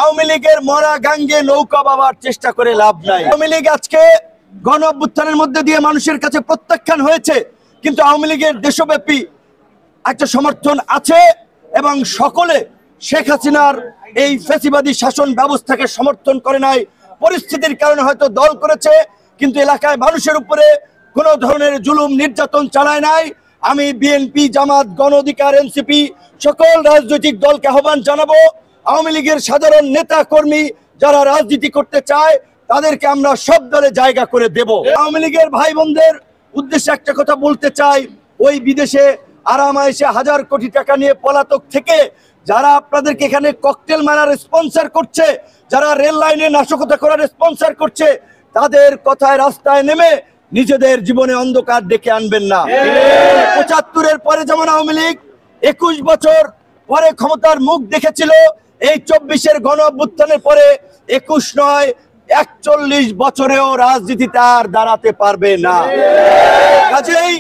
আওয়ামী লীগের মরা গাঙ্গে নৌকা বাবার চেষ্টা করে লাভ নাই। আওয়ামী লীগ আজকে গণ অভ্যুত্থানের মধ্যে দিয়ে মানুষের কাছে প্রত্যাখ্যান হয়েছে, কিন্তু আওয়ামী লীগের দেশব্যাপী একটা সমর্থন আছে এবং সকলে শেখ হাসিনার এই ফ্যাসিবাদী শাসন ব্যবস্থাকে সমর্থন করে নাই। পরিস্থিতির কারণে হয়তো দল করেছে, কিন্তু এলাকায় মানুষের উপরে কোনো ধরনের জুলুম নির্যাতন চালায় নাই। আমি বিএনপি, জামাত, গণ অধিকার, এনসিপি সকল রাজনৈতিক দলকে আহ্বান জানাবো, আওয়ামী লীগের সাধারণ নেতা কর্মী যারা রাজনীতি করতে চায় তাদেরকে আমরা সব দলে জায়গা করে দেব। আওয়ামী লীগের ভাই বোনদের উদ্দেশ্যে একটা কথা বলতে চাই, ওই বিদেশে আরামায়েশে হাজার কোটি টাকা নিয়ে পলাতক থেকে যারা আপনাদেরকে এখানে ককটেল মারার স্পন্সর করছে, যারা রেল লাইনে নাশকতা করার স্পন্সর করছে, তাদের কথায় রাস্তায় নেমে নিজেদের জীবনে অন্ধকার ডেকে আনবেন না। ৭৫-এর পরে যেমন আওয়ামী লীগ ২১ বছর পরে ক্ষমতার মুখ দেখেছিল, এই ২৪-এর গণ অভ্যুত্থানের পরে ২১ নয় ৪১ বছরেও রাজনীতিতে আর দাঁড়াতে পারবে না। কাজেই